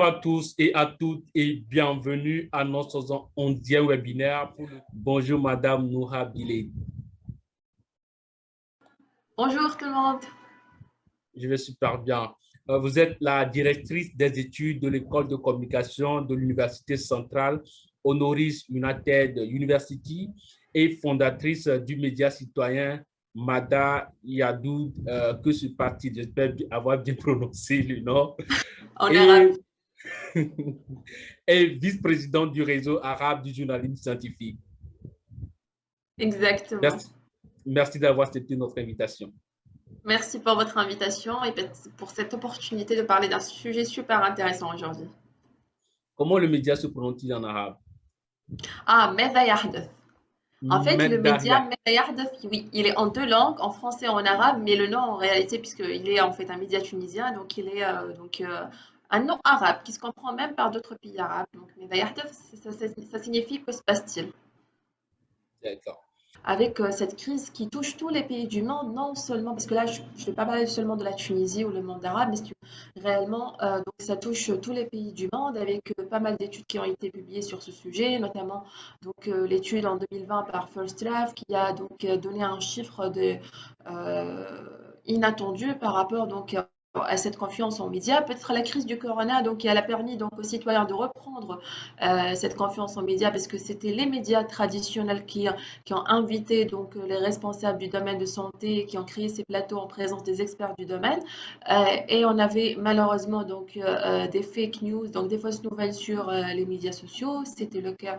à tous et à toutes et bienvenue à notre 11e webinaire. Bonjour Madame Noura Bilé. Bonjour tout le monde. Je vais super bien. Vous êtes la directrice des études de l'école de communication de l'Université centrale Honoris United University et fondatrice du média citoyen Mada Yadoud, que ce parti, j'espère avoir bien prononcé le nom, En arabe. et est vice-présidente du réseau arabe du journalisme scientifique. Exactement. Merci, merci d'avoir accepté notre invitation. Merci pour votre invitation et pour cette opportunité de parler d'un sujet super intéressant aujourd'hui. Comment le média se prononce-t-il en arabe? ماذا يحدث. En fait, le média Medaya. ماذا يحدث, oui, il est en deux langues, en français et en arabe, mais le nom en réalité, puisqu'il est en fait un média tunisien, donc il est un nom arabe qui se comprend même par d'autres pays arabes. Donc ماذا يحدث, ça signifie que se passe-t-il. D'accord. Avec cette crise qui touche tous les pays du monde, non seulement, parce que là, je ne vais pas parler seulement de la Tunisie ou le monde arabe, mais réellement, donc ça touche tous les pays du monde, avec pas mal d'études qui ont été publiées sur ce sujet, notamment donc l'étude en 2020 par First Love, qui a donc donné un chiffre inattendu par rapport donc à cette confiance en médias. Peut-être la crise du corona, donc, qui a permis donc aux citoyens de reprendre cette confiance en médias, parce que c'était les médias traditionnels qui ont invité donc les responsables du domaine de santé, qui ont créé ces plateaux en présence des experts du domaine. Et on avait malheureusement donc des fake news, donc des fausses nouvelles sur les médias sociaux. C'était le cas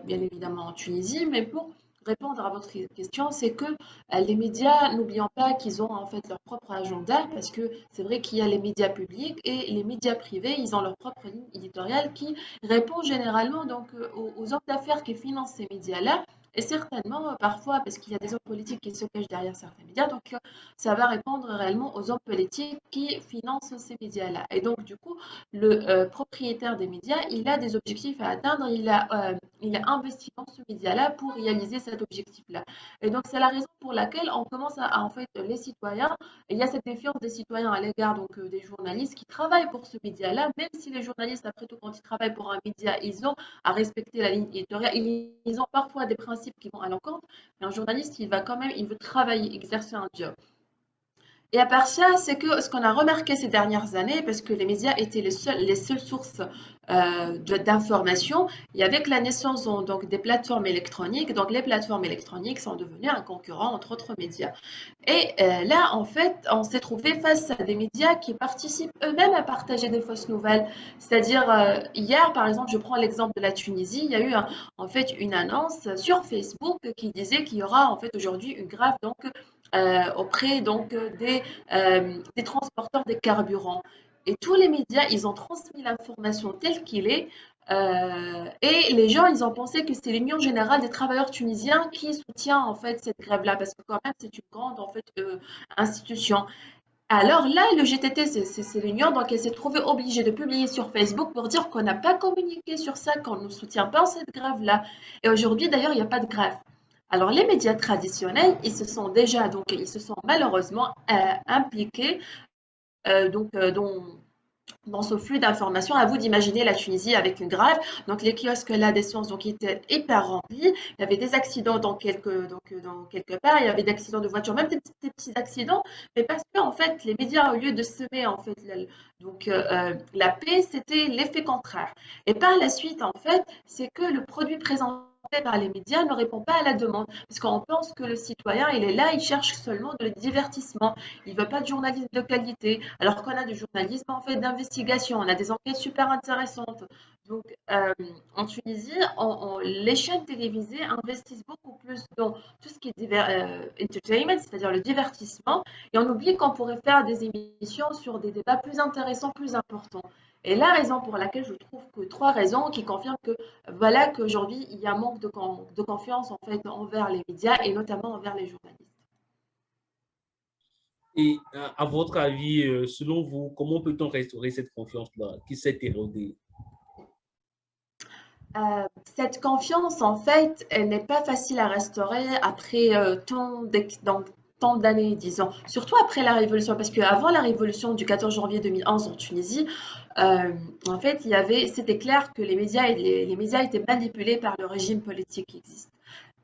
bien évidemment en Tunisie, mais pour répondre à votre question, c'est que les médias, n'oublions pas qu'ils ont en fait leur propre agenda, parce que c'est vrai qu'il y a les médias publics et les médias privés, ils ont leur propre ligne éditoriale qui répond généralement donc aux hommes d'affaires qui financent ces médias-là. Et certainement, parfois, parce qu'il y a des hommes politiques qui se cachent derrière certains médias, donc ça va répondre réellement aux hommes politiques qui financent ces médias-là. Et donc, du coup, le propriétaire des médias, il a des objectifs à atteindre, il a investi dans ce média-là pour réaliser cet objectif-là. Et donc, c'est la raison pour laquelle on commence en fait, les citoyens, il y a cette défiance des citoyens à l'égard donc des journalistes qui travaillent pour ce média-là, même si les journalistes, après tout, quand ils travaillent pour un média, ils ont à respecter la ligne éditoriale, ils ont parfois des principes qui vont à l'encontre, mais un journaliste, il va quand même, il veut travailler, exercer un job. Et à part ça, c'est que ce qu'on a remarqué ces dernières années, parce que les médias étaient les seules sources d'information, et avec la naissance donc, des plateformes électroniques, donc les plateformes électroniques sont devenues un concurrent entre autres médias. Et là, en fait, on s'est trouvé face à des médias qui participent eux-mêmes à partager des fausses nouvelles. C'est-à-dire, hier, par exemple, je prends l'exemple de la Tunisie, il y a eu en fait une annonce sur Facebook qui disait qu'il y aura en fait aujourd'hui une grève donc, auprès donc, des transporteurs des carburants. Et tous les médias, ils ont transmis l'information telle qu'il est. Et les gens, ils ont pensé que c'était l'Union générale des travailleurs tunisiens qui soutient en fait cette grève-là, parce que quand même c'est une grande en fait institution. Alors là, le GTT, c'est l'Union, donc elle s'est trouvée obligée de publier sur Facebook pour dire qu'on n'a pas communiqué sur ça, qu'on ne soutient pas cette grève-là. Et aujourd'hui, d'ailleurs, il n'y a pas de grève. Alors les médias traditionnels, ils se sont malheureusement impliqués dans ce flux d'informations. À vous d'imaginer la Tunisie avec une grève. Donc les kiosques là des sciences donc étaient hyper remplis. Il y avait des accidents dans quelques parts. Il y avait des accidents de voitures, même des petits accidents. Mais parce que en fait les médias, au lieu de semer en fait la paix, c'était l'effet contraire. Et par la suite en fait, c'est que le produit présenté par les médias ne répond pas à la demande, parce qu'on pense que le citoyen, il est là, il cherche seulement de divertissement, il ne veut pas de journalisme de qualité, alors qu'on a du journalisme en fait d'investigation, on a des enquêtes super intéressantes. Donc en Tunisie, les chaînes télévisées investissent beaucoup plus dans tout ce qui est entertainment, c'est-à-dire le divertissement, et on oublie qu'on pourrait faire des émissions sur des débats plus intéressants, plus importants. Et la raison pour laquelle je trouve que trois raisons qui confirment que voilà qu'aujourd'hui il y a un manque de confiance en fait envers les médias et notamment envers les journalistes. Et à votre avis, selon vous, comment peut-on restaurer cette confiance-là qui s'est érodée? Cette confiance, en fait, elle n'est pas facile à restaurer après tant d'années, disons, surtout après la Révolution, parce qu'avant la Révolution du 14 janvier 2011 en Tunisie, en fait, c'était clair que les médias étaient manipulés par le régime politique qui existe.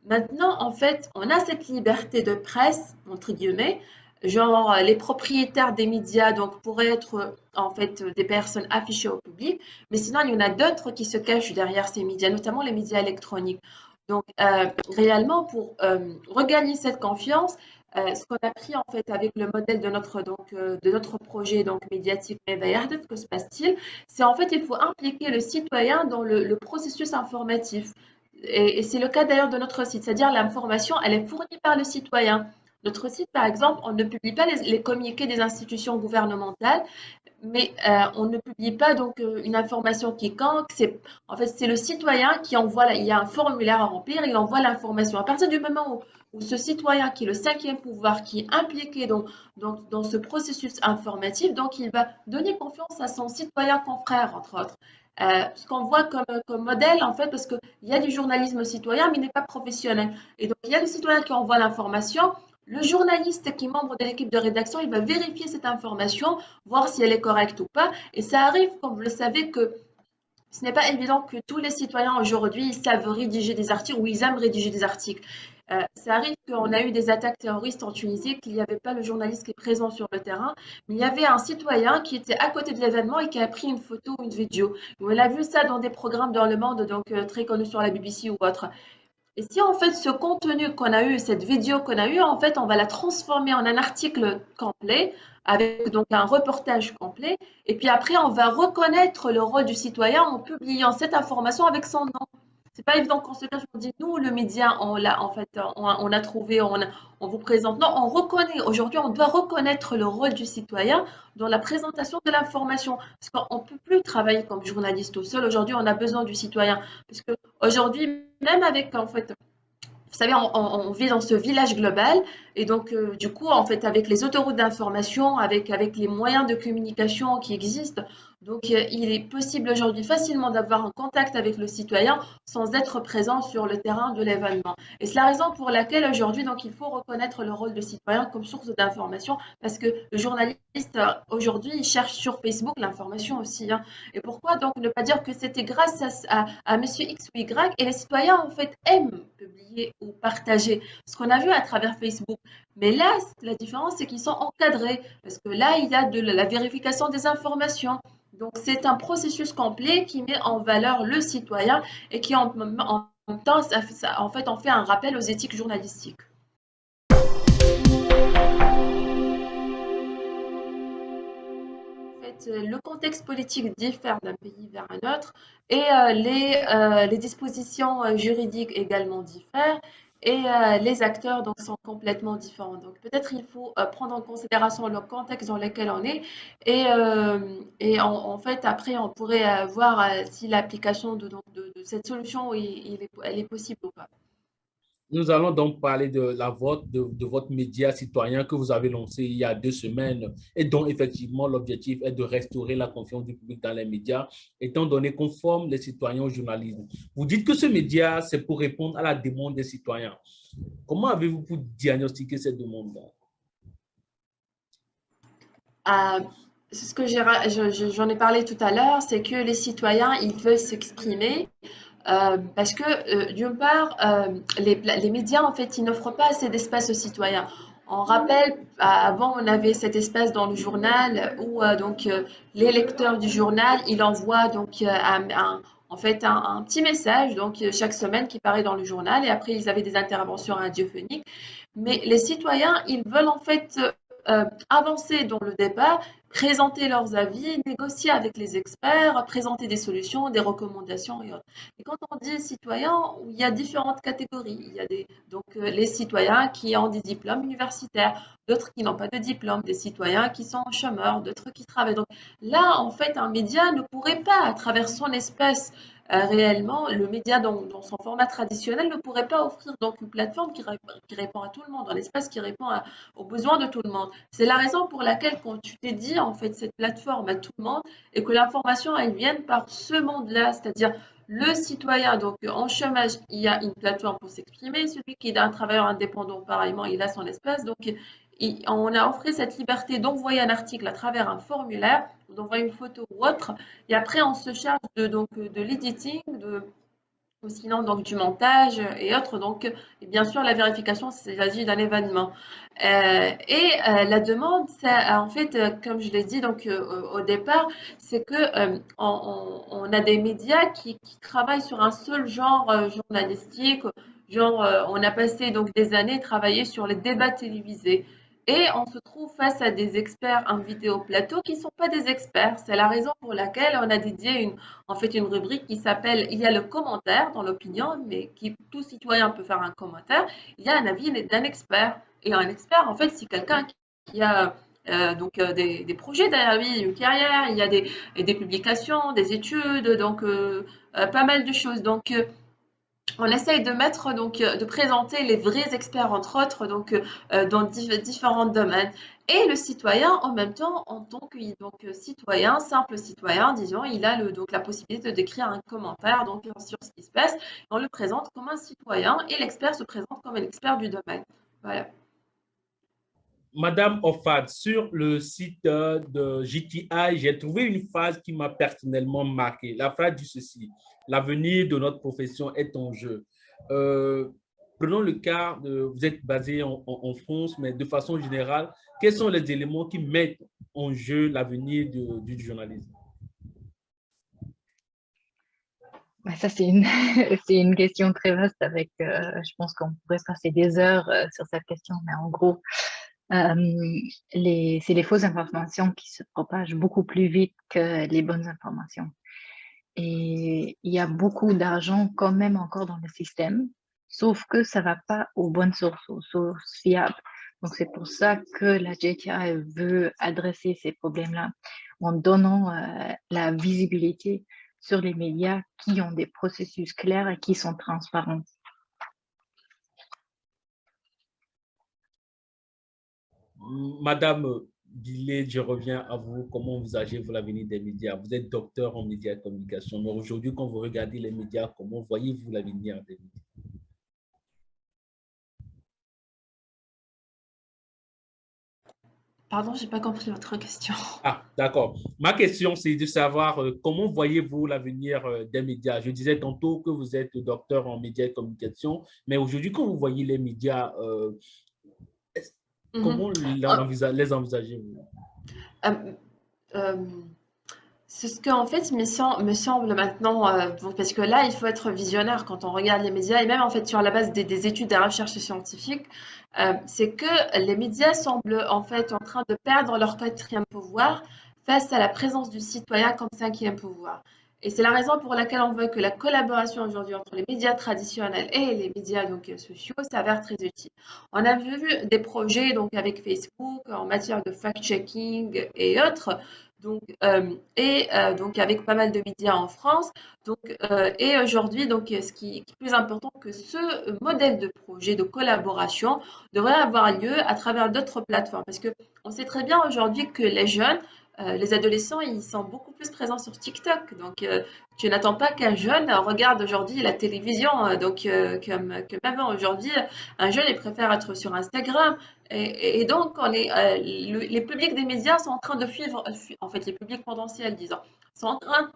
Maintenant, en fait, on a cette liberté de presse, entre guillemets, genre les propriétaires des médias donc pourraient être en fait des personnes affichées au public, mais sinon il y en a d'autres qui se cachent derrière ces médias, notamment les médias électroniques. Donc réellement pour regagner cette confiance, ce qu'on a pris en fait avec le modèle de notre projet donc médiatique Mevayahdef, que se passe-t-il? C'est en fait il faut impliquer le citoyen dans le processus informatif. Et c'est le cas d'ailleurs de notre site, c'est-à-dire l'information, elle est fournie par le citoyen. Notre site, par exemple, on ne publie pas les communiqués des institutions gouvernementales, mais on ne publie pas donc une information quiconque. En fait, c'est le citoyen qui envoie, il y a un formulaire à remplir, il envoie l'information. À partir du moment où ce citoyen, qui est le cinquième pouvoir, qui est impliqué dans ce processus informatif, donc il va donner confiance à son citoyen confrère, entre autres. Ce qu'on voit comme modèle, en fait, parce qu'il y a du journalisme citoyen, mais il n'est pas professionnel. Et donc, il y a le citoyen qui envoie l'information. Le journaliste qui est membre de l'équipe de rédaction, il va vérifier cette information, voir si elle est correcte ou pas. Et ça arrive, comme vous le savez, que ce n'est pas évident que tous les citoyens aujourd'hui savent rédiger des articles ou ils aiment rédiger des articles. Ça arrive qu'on a eu des attaques terroristes en Tunisie, qu'il n'y avait pas le journaliste qui est présent sur le terrain, mais il y avait un citoyen qui était à côté de l'événement et qui a pris une photo ou une vidéo. On a vu ça dans des programmes dans le monde, donc très connus sur la BBC ou autre. Et si en fait ce contenu qu'on a eu, cette vidéo qu'on a eu, en fait, on va la transformer en un article complet avec donc un reportage complet. Et puis après, on va reconnaître le rôle du citoyen en publiant cette information avec son nom. C'est pas évident qu'on se cache, on dit nous, le média, on l'a en fait, on a trouvé, on vous présente. Non, on reconnaît. Aujourd'hui, on doit reconnaître le rôle du citoyen dans la présentation de l'information. Parce qu'on ne peut plus travailler comme journaliste tout seul. Aujourd'hui, on a besoin du citoyen. Parce que aujourd'hui, même avec en fait vous savez, on vit dans ce village global et donc du coup, en fait, avec les autoroutes d'information, avec les moyens de communication qui existent, donc il est possible aujourd'hui facilement d'avoir un contact avec le citoyen sans être présent sur le terrain de l'événement. Et c'est la raison pour laquelle aujourd'hui, donc, il faut reconnaître le rôle de citoyen comme source d'information parce que le journaliste aujourd'hui, il cherche sur Facebook l'information aussi, hein. Et pourquoi donc ne pas dire que c'était grâce à Monsieur X ou Y et les citoyens en fait aiment publier ou partager ce qu'on a vu à travers Facebook. Mais là, la différence c'est qu'ils sont encadrés parce que là il y a de la vérification des informations. Donc c'est un processus complet qui met en valeur le citoyen et qui en même temps, en fait, on fait un rappel aux éthiques journalistiques. Fait, le contexte politique diffère d'un pays vers un autre et les dispositions juridiques également diffèrent et les acteurs donc, sont complètement différents. Donc peut-être il faut prendre en considération le contexte dans lequel on est et en fait après on pourrait voir si l'application de cette solution elle est possible ou pas. Nous allons donc parler de de votre média citoyen que vous avez lancé il y a 2 semaines et dont effectivement l'objectif est de restaurer la confiance du public dans les médias, étant donné qu'on forme les citoyens au journalisme. Vous dites que ce média, c'est pour répondre à la demande des citoyens. Comment avez-vous pour diagnostiquer cette demande-là? Euh, c'est ce que j'en ai parlé tout à l'heure, c'est que les citoyens, ils veulent s'exprimer parce que, d'une part, les médias, en fait, ils n'offrent pas assez d'espace aux citoyens. On rappelle, avant, on avait cet espace dans le journal où donc les lecteurs du journal, ils envoient donc en fait un petit message donc chaque semaine qui paraît dans le journal et après ils avaient des interventions radiophoniques. Mais les citoyens, ils veulent en fait avancer dans le débat, présenter leurs avis, négocier avec les experts, présenter des solutions, des recommandations et autres. Et quand on dit citoyens, il y a différentes catégories. Il y a donc les citoyens qui ont des diplômes universitaires, d'autres qui n'ont pas de diplôme, des citoyens qui sont chômeurs, d'autres qui travaillent. Donc là, en fait, un média ne pourrait pas, à travers son espace, réellement, le média dans son format traditionnel ne pourrait pas offrir donc une plateforme qui répond à tout le monde, un espace qui répond aux besoins de tout le monde. C'est la raison pour laquelle quand tu t'es dit élargir en fait cette plateforme à tout le monde et que l'information elle vienne par ce monde-là, c'est-à-dire le citoyen. Donc en chômage, il y a une plateforme pour s'exprimer. Celui qui est un travailleur indépendant, pareillement, il a son espace. Donc on a offert cette liberté d'envoyer un article à travers un formulaire, d'envoyer une photo ou autre, et après on se charge de l'editing, ou sinon donc du montage et autres. Donc, et bien sûr, la vérification, s'il s'agit d'un événement. La demande, ça, en fait, comme je l'ai dit donc au départ, c'est que on a des médias qui travaillent sur un seul genre journalistique. Genre, on a passé donc des années à travailler sur les débats télévisés. Et on se trouve face à des experts invités au plateau qui ne sont pas des experts. C'est la raison pour laquelle on a dédié en fait une rubrique qui s'appelle Il y a le commentaire dans l'opinion, mais qui tout citoyen peut faire un commentaire. Il y a un avis d'un expert. Et un expert, en fait, c'est quelqu'un qui a des projets derrière lui, une carrière, il y a des publications, des études, donc pas mal de choses. Donc, on essaye de mettre donc de présenter les vrais experts entre autres donc dans différents domaines et le citoyen en même temps en tant que citoyen simple citoyen disons il a donc la possibilité d'écrire un commentaire donc sur ce qui se passe. On le présente comme un citoyen et l'expert se présente comme un expert du domaine. Voilà. Madame Offad, sur le site de JTI, j'ai trouvé une phrase qui m'a personnellement marqué. La phrase dit ceci: l'avenir de notre profession est en jeu. Euh, Prenons le cas de, vous êtes basé en France, mais de façon générale, quels sont les éléments qui mettent en jeu l'avenir du journalisme? Ça, c'est une, c'est une question très vaste avec, je pense qu'on pourrait passer des heures sur cette question, mais en gros, c'est les fausses informations qui se propagent beaucoup plus vite que les bonnes informations. Et il y a beaucoup d'argent quand même encore dans le système, sauf que ça va pas aux bonnes sources, aux sources fiables. Donc, c'est pour ça que la JTI veut adresser ces problèmes-là en donnant la visibilité sur les médias qui ont des processus clairs et qui sont transparents. Madame Guillet, je reviens à vous. Comment envisagez-vous l'avenir des médias? Vous êtes docteur en médias et communication, mais aujourd'hui, quand vous regardez les médias, comment voyez-vous l'avenir des médias? Pardon, j'ai pas compris votre question. Ah, d'accord. Ma question, c'est de savoir comment voyez-vous l'avenir des médias? Je disais tantôt que vous êtes docteur en médias et communication, mais aujourd'hui, quand vous voyez les médias, comment les envisagez-vous? Euh, euh, C'est ce qu'en fait me semble maintenant, parce que là, il faut être visionnaire quand on regarde les médias, et même en fait sur la base des études, des recherches scientifiques, c'est que les médias semblent en fait en train de perdre leur quatrième pouvoir face à la présence du citoyen comme cinquième pouvoir. Et c'est la raison pour laquelle on voit que la collaboration aujourd'hui entre les médias traditionnels et les médias donc sociaux s'avère très utile. On a vu des projets donc avec Facebook en matière de fact-checking et autres. Donc, donc avec pas mal de médias en France. Donc, et aujourd'hui, donc, ce qui est plus important que ce modèle de projet de collaboration devrait avoir lieu à travers d'autres plateformes. Parce que on sait très bien aujourd'hui que les jeunes, les adolescents, ils sont beaucoup plus présents sur TikTok. Donc, tu n'attends pas qu'un jeune regarde aujourd'hui la télévision. Que même aujourd'hui, un jeune, il préfère être sur Instagram. Donc, les publics des médias sont en train de suivre, en fait, les publics potentiels, disons, sont en train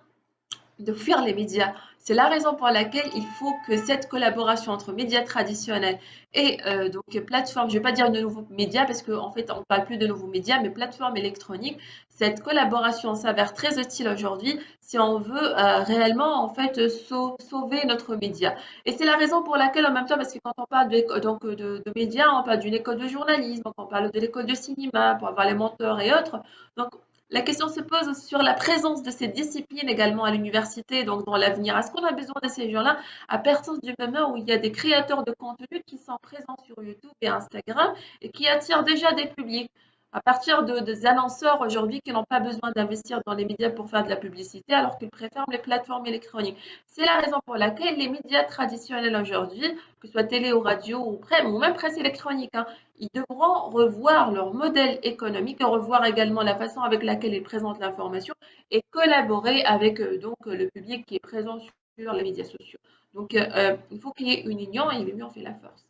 de fuir les médias. C'est la raison pour laquelle il faut que cette collaboration entre médias traditionnels et donc plateformes, je ne vais pas dire de nouveaux médias parce qu'en fait on ne parle plus de nouveaux médias, mais plateformes électroniques, cette collaboration s'avère très utile aujourd'hui si on veut réellement en fait sauver notre média. Et c'est la raison pour laquelle en même temps, parce que quand on parle de médias, on parle d'une école de journalisme, on parle de l'école de cinéma pour avoir les menteurs et autres. Donc la question se pose sur la présence de ces disciplines également à l'université, donc dans l'avenir. Est-ce qu'on a besoin de ces gens-là à partir du moment où il y a des créateurs de contenu qui sont présents sur YouTube et Instagram et qui attirent déjà des publics? À partir des annonceurs aujourd'hui qui n'ont pas besoin d'investir dans les médias pour faire de la publicité, alors qu'ils préfèrent les plateformes électroniques. C'est la raison pour laquelle les médias traditionnels aujourd'hui, que ce soit télé ou radio ou même presse électronique, hein, ils devront revoir leur modèle économique et revoir également la façon avec laquelle ils présentent l'information et collaborer avec donc le public qui est présent sur les médias sociaux. Donc, il faut qu'il y ait une union et l'union fait la force.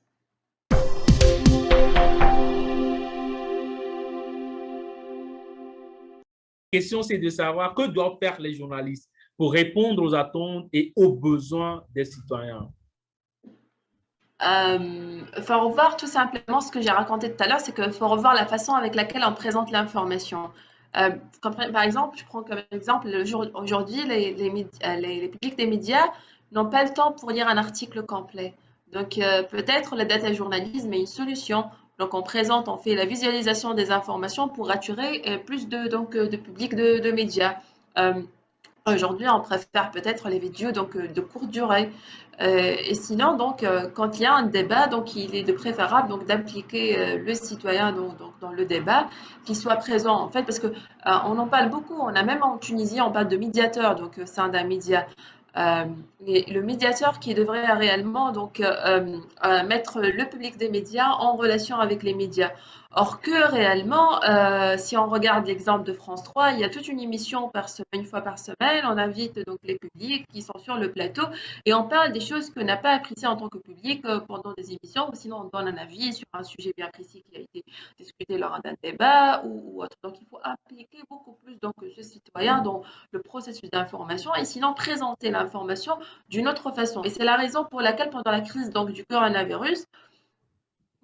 La question, c'est de savoir que doivent faire les journalistes pour répondre aux attentes et aux besoins des citoyens. Il faut revoir tout simplement ce que j'ai raconté tout à l'heure, c'est qu'il faut revoir la façon avec laquelle on présente l'information. Par exemple, je prends comme exemple, aujourd'hui, les publics des médias n'ont pas le temps pour lire un article complet. Donc, peut-être le data journalisme est une solution. Donc, on fait la visualisation des informations pour attirer plus de public de médias. Aujourd'hui, on préfère peut-être les vidéos de courte durée. Et sinon, quand il y a un débat, donc il est de préférable d'impliquer le citoyen dans le débat, qu'il soit présent en fait, parce que on en parle beaucoup. On a même en Tunisie, on parle de médiateur, c'est un d'un média. Euh, et le médiateur qui devrait réellement mettre le public des médias en relation avec les médias. Or que réellement, si on regarde l'exemple de France 3, il y a toute une émission par semaine, une fois par semaine, on invite donc les publics qui sont sur le plateau et on parle des choses qu'on n'a pas appréciées en tant que public pendant des émissions, ou sinon on donne un avis sur un sujet bien précis qui a été discuté lors d'un débat ou autre. Donc il faut impliquer beaucoup plus ce citoyen dans le processus d'information et sinon présenter l'information d'une autre façon. Et c'est la raison pour laquelle pendant la crise du coronavirus,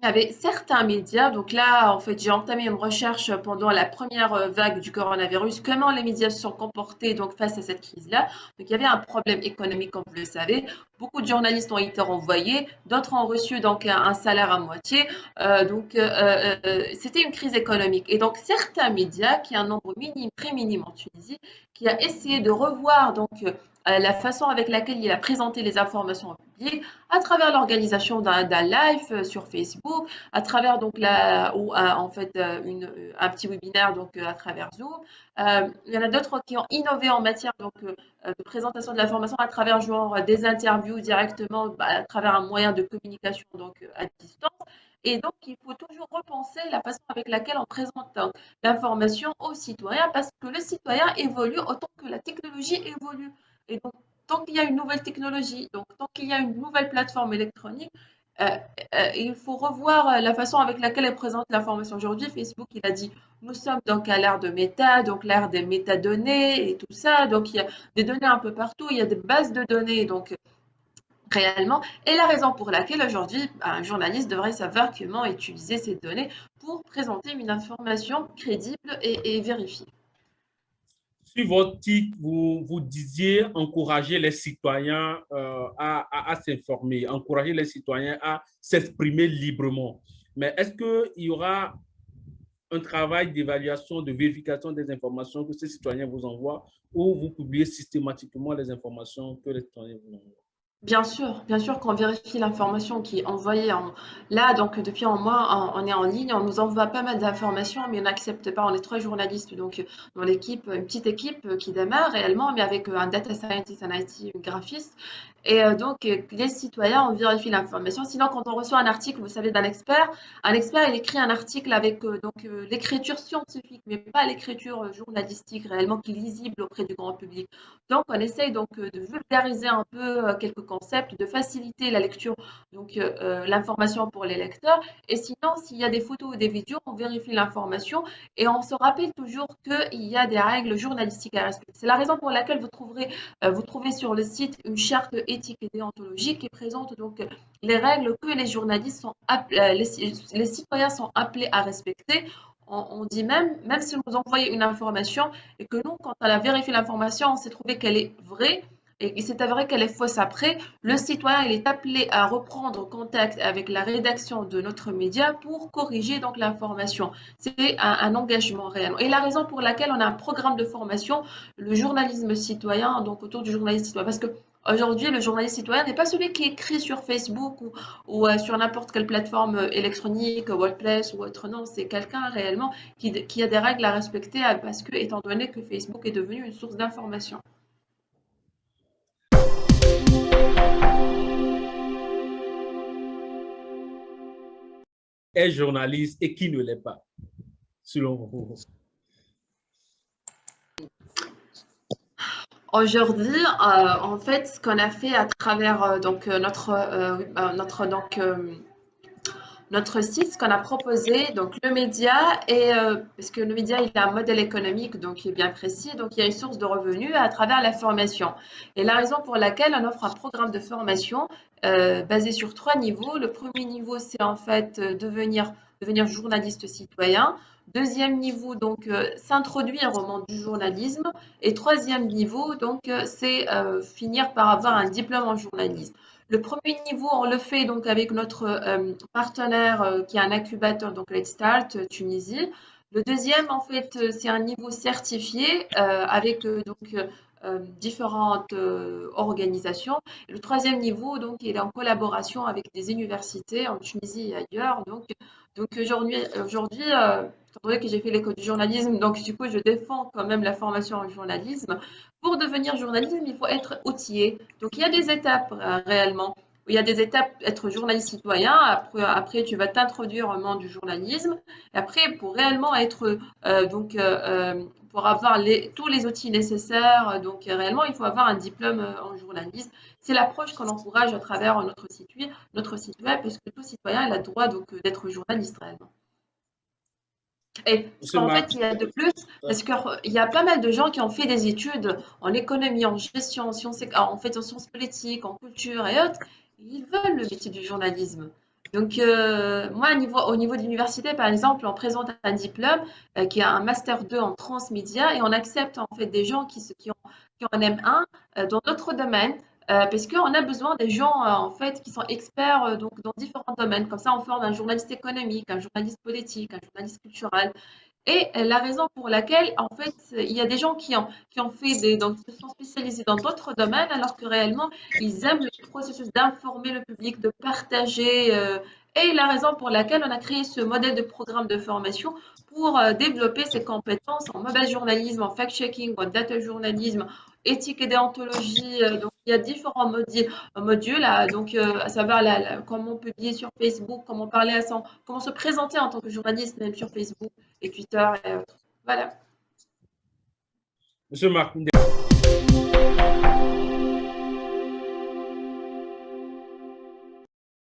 il y avait certains médias, donc là, en fait, j'ai entamé une recherche pendant la première vague du coronavirus, comment les médias se sont comportés face à cette crise-là. Donc, il y avait un problème économique, comme vous le savez. Beaucoup de journalistes ont été renvoyés, d'autres ont reçu un salaire à moitié. C'était une crise économique. Et donc, certains médias, qui est un nombre minime, très minime en Tunisie, qui a essayé de revoir la façon avec laquelle il a présenté les informations au public, à travers l'organisation d'un live sur Facebook, à travers un petit webinaire à travers Zoom. Il y en a d'autres qui ont innové en matière de présentation de l'information à travers des interviews directement à travers un moyen de communication à distance. Et donc, il faut toujours repenser la façon avec laquelle on présente l'information aux citoyens parce que le citoyen évolue autant que la technologie évolue. Et donc, tant qu'il y a une nouvelle technologie, donc tant qu'il y a une nouvelle plateforme électronique, il faut revoir la façon avec laquelle elle présente l'information. Aujourd'hui, Facebook, il a dit, nous sommes à l'ère de méta, donc l'ère des métadonnées et tout ça. Donc, il y a des données un peu partout, il y a des bases de données, réellement. Et la raison pour laquelle aujourd'hui, un journaliste devrait savoir comment utiliser ces données pour présenter une information crédible et vérifiée. Sur votre titre, vous disiez encourager les citoyens à s'informer, encourager les citoyens à s'exprimer librement. Mais est-ce qu'il y aura un travail d'évaluation, de vérification des informations que ces citoyens vous envoient ou vous publiez systématiquement les informations que les citoyens vous envoient? Bien sûr qu'on vérifie l'information qui est envoyée là, depuis un mois, on est en ligne, on nous envoie pas mal d'informations, mais on n'accepte pas. On est 3 journalistes, dans l'équipe, une petite équipe qui démarre réellement, mais avec un data scientist, un IT, un graphiste. Et les citoyens, on vérifie l'information. Sinon, quand on reçoit un article, vous savez, d'un expert, un expert, il écrit un article avec l'écriture scientifique, mais pas l'écriture journalistique réellement qui est lisible auprès du grand public. Donc, on essaye de vulgariser un peu quelques concepts, de faciliter la lecture, l'information pour les lecteurs. Et sinon, s'il y a des photos ou des vidéos, on vérifie l'information et on se rappelle toujours qu'il y a des règles journalistiques à respecter. C'est la raison pour laquelle vous trouvez sur le site une charte éthique et déontologique qui présente les règles que les journalistes les citoyens sont appelés à respecter. On dit même si vous envoyez une information et que nous, quand on a vérifié l'information, on s'est trouvé qu'elle est vraie et il s'est avéré qu'elle est fausse après, le citoyen il est appelé à reprendre contact avec la rédaction de notre média pour corriger l'information. C'est un engagement réel. Et la raison pour laquelle on a un programme de formation, le journalisme citoyen, autour du journalisme citoyen, parce que Aujourd'hui, le journaliste citoyen n'est pas celui qui écrit sur Facebook ou sur n'importe quelle plateforme électronique, Workplace ou autre. Non, c'est quelqu'un réellement qui a des règles à respecter parce que, étant donné que Facebook est devenu une source d'information. Est journaliste et qui ne l'est pas, selon vous? Aujourd'hui, en fait, ce qu'on a fait à travers notre site, ce qu'on a proposé, donc le média, parce que le média, il a un modèle économique donc, il est bien précis, donc il y a une source de revenus à travers la formation. Et la raison pour laquelle on offre un programme de formation basé sur 3 niveaux. Le premier niveau, c'est en fait devenir journaliste citoyen. Deuxième niveau, donc s'introduire au monde du journalisme. Et troisième niveau, donc c'est finir par avoir un diplôme en journalisme. Le premier niveau, on le fait donc avec notre partenaire qui est un incubateur, donc Let's Start Tunisie. Le deuxième, en fait, c'est un niveau certifié avec différentes organisations. Et le troisième niveau, donc, il est en collaboration avec des universités en Tunisie et ailleurs. Donc aujourd'hui, étant donné que j'ai fait l'école du journalisme, donc du coup, je défends quand même la formation en journalisme. Pour devenir journaliste, il faut être outillé. Donc, il y a des étapes réellement. Il y a des étapes, être journaliste citoyen. Après tu vas t'introduire au monde du journalisme. Et après, pour réellement être, pour avoir tous les outils nécessaires, donc réellement, il faut avoir un diplôme en journalisme. C'est l'approche qu'on encourage à travers notre site web, parce que tout citoyen a le droit d'être journaliste réellement. Et parce Monsieur qu'en Marc, fait, il y a de plus, parce qu'il y a pas mal de gens qui ont fait des études en économie, en gestion, en fait, en sciences politiques, en culture et autres, et ils veulent le métier du journalisme. Donc, moi, au niveau de l'université, par exemple, on présente un diplôme qui a un master 2 en transmédia et on accepte en fait des gens qui ont un M1 dans d'autres domaines parce qu'on a besoin des gens en fait qui sont experts donc dans différents domaines. Comme ça, on forme un journaliste économique, un journaliste politique, un journaliste culturel. Et la raison pour laquelle, en fait, il y a des gens qui ont fait donc, se sont spécialisés dans d'autres domaines, alors que réellement, ils aiment le processus d'informer le public, de partager. Et la raison pour laquelle on a créé ce modèle de programme de formation pour développer ses compétences en mobile journalisme, en fact-checking, en data journalisme, éthique et déontologie. Donc, il y a différents modules donc, à savoir comment publier sur Facebook, comment se présenter en tant que journaliste, même sur Facebook et Twitter et autres. Voilà. Monsieur Marc,